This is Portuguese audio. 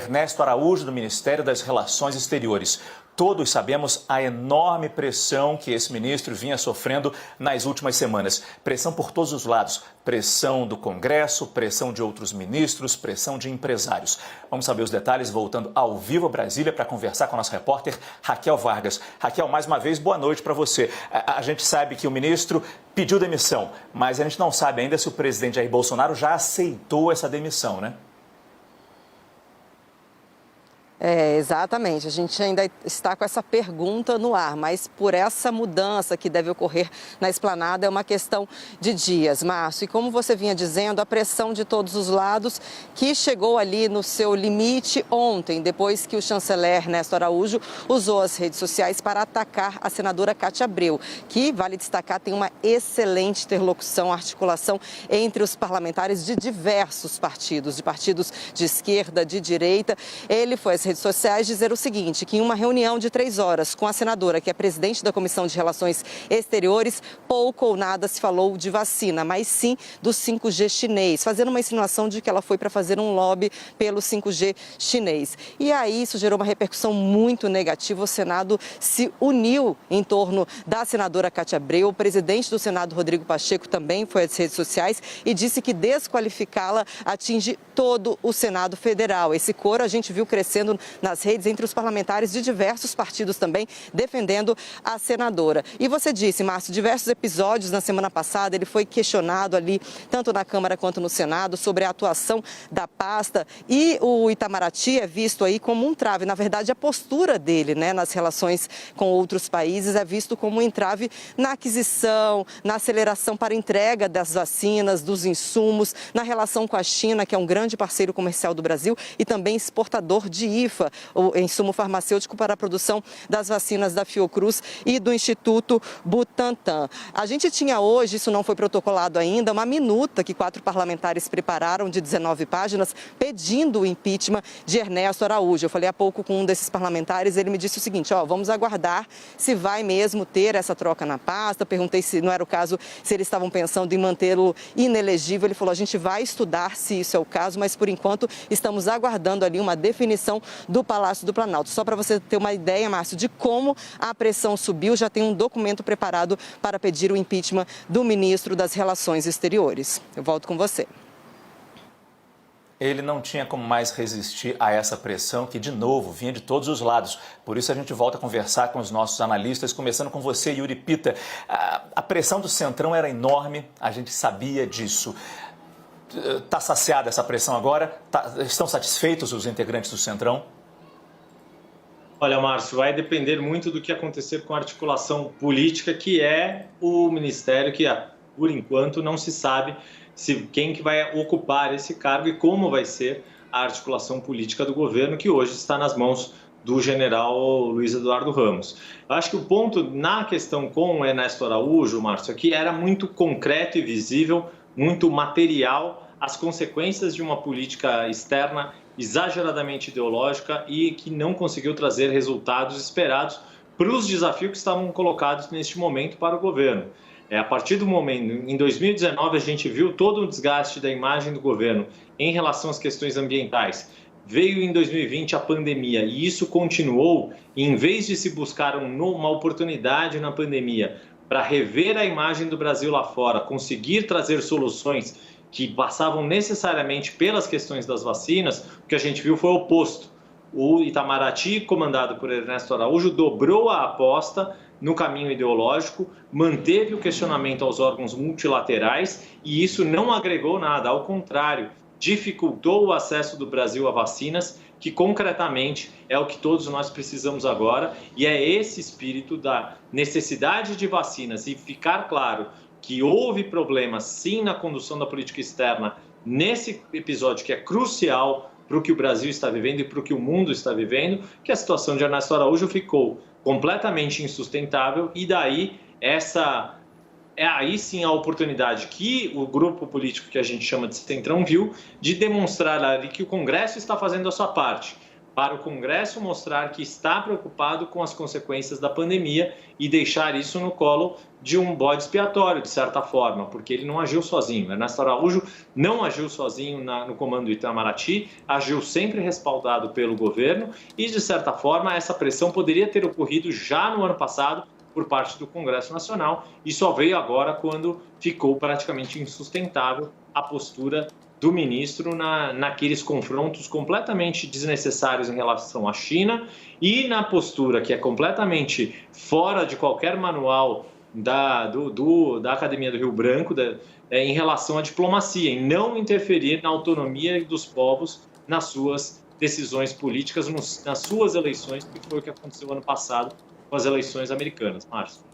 Ernesto Araújo, do Ministério das Relações Exteriores. Todos sabemos a enorme pressão que esse ministro vinha sofrendo nas últimas semanas. Pressão por todos os lados. Pressão do Congresso, pressão de outros ministros, pressão de empresários. Vamos saber os detalhes voltando ao vivo a Brasília para conversar com a nossa repórter Raquel Vargas. Raquel, mais uma vez, boa noite para você. A gente sabe que o ministro pediu demissão, mas a gente não sabe ainda se o presidente Jair Bolsonaro já aceitou essa demissão, né? Exatamente, a gente ainda está com essa pergunta no ar, mas por essa mudança que deve ocorrer na esplanada é uma questão de dias, Márcio. E como você vinha dizendo, a pressão de todos os lados que chegou ali no seu limite ontem, depois que o chanceler Ernesto Araújo usou as redes sociais para atacar a senadora Cátia Abreu, que, vale destacar, tem uma excelente interlocução, articulação entre os parlamentares de diversos partidos, de partidos de esquerda, de direita. Ele foi às redes sociais dizer o seguinte, que em uma reunião de 3 horas com a senadora, que é presidente da Comissão de Relações Exteriores, pouco ou nada se falou de vacina, mas sim do 5G chinês, fazendo uma insinuação de que ela foi para fazer um lobby pelo 5G chinês. E aí isso gerou uma repercussão muito negativa. O Senado se uniu em torno da senadora Cátia Abreu. O presidente do Senado, Rodrigo Pacheco, também foi às redes sociais e disse que desqualificá-la atinge todo o Senado Federal. Esse coro a gente viu crescendo nas redes entre os parlamentares de diversos partidos também, defendendo a senadora. E você disse, Márcio, diversos episódios na semana passada, ele foi questionado ali, tanto na Câmara quanto no Senado, sobre a atuação da pasta, e o Itamaraty é visto aí como um entrave. Na verdade, a postura dele, né, nas relações com outros países é visto como um entrave na aquisição, na aceleração para a entrega das vacinas, dos insumos, na relação com a China, que é um grande parceiro comercial do Brasil e também exportador de IFA, o insumo farmacêutico para a produção das vacinas da Fiocruz e do Instituto Butantan. A gente tinha hoje, isso não foi protocolado ainda, uma minuta que 4 parlamentares prepararam de 19 páginas pedindo o impeachment de Ernesto Araújo. Eu falei há pouco com um desses parlamentares, ele me disse o seguinte, vamos aguardar se vai mesmo ter essa troca na pasta. Perguntei se não era o caso, se eles estavam pensando em mantê-lo inelegível. Ele falou, a gente vai estudar se isso é o caso, mas por enquanto estamos aguardando ali uma definição do Palácio do Planalto. Só para você ter uma ideia, Márcio, de como a pressão subiu, já tem um documento preparado para pedir o impeachment do ministro das Relações Exteriores. Eu volto com você. Ele não tinha como mais resistir a essa pressão que, de novo, vinha de todos os lados. Por isso a gente volta a conversar com os nossos analistas, começando com você, Yuri Pita. A pressão do Centrão era enorme, a gente sabia disso. Está saciada essa pressão agora? Estão satisfeitos os integrantes do Centrão? Olha, Márcio, vai depender muito do que acontecer com a articulação política, que é o Ministério, que por enquanto não se sabe quem que vai ocupar esse cargo e como vai ser a articulação política do governo, que hoje está nas mãos do general Luiz Eduardo Ramos. Eu acho que o ponto na questão com o Ernesto Araújo, Márcio, aqui era muito concreto e visível, muito material, as consequências de uma política externa exageradamente ideológica e que não conseguiu trazer resultados esperados para os desafios que estavam colocados neste momento para o governo. A partir do momento, em 2019, a gente viu todo o desgaste da imagem do governo em relação às questões ambientais. Veio em 2020 a pandemia e isso continuou, e em vez de se buscar uma oportunidade na pandemia para rever a imagem do Brasil lá fora, conseguir trazer soluções que passavam necessariamente pelas questões das vacinas, o que a gente viu foi o oposto. O Itamaraty, comandado por Ernesto Araújo, dobrou a aposta no caminho ideológico, manteve o questionamento aos órgãos multilaterais e isso não agregou nada, ao contrário, dificultou o acesso do Brasil a vacinas, que concretamente é o que todos nós precisamos agora, e é esse espírito da necessidade de vacinas e ficar claro que houve problemas sim na condução da política externa nesse episódio que é crucial para o que o Brasil está vivendo e para o que o mundo está vivendo, que a situação de Ernesto Araújo ficou completamente insustentável e daí essa é aí sim a oportunidade que o grupo político que a gente chama de Centrão viu de demonstrar ali que o Congresso está fazendo a sua parte. para o Congresso mostrar que está preocupado com as consequências da pandemia e deixar isso no colo de um bode expiatório, de certa forma, porque ele não agiu sozinho. Ernesto Araújo não agiu sozinho no comando do Itamaraty, agiu sempre respaldado pelo governo e, de certa forma, essa pressão poderia ter ocorrido já no ano passado por parte do Congresso Nacional e só veio agora quando ficou praticamente insustentável a postura do ministro naqueles confrontos completamente desnecessários em relação à China e na postura que é completamente fora de qualquer manual da Academia do Rio Branco em relação à diplomacia, em não interferir na autonomia dos povos nas suas decisões políticas, nas suas eleições, que foi o que aconteceu ano passado com as eleições americanas. Márcio.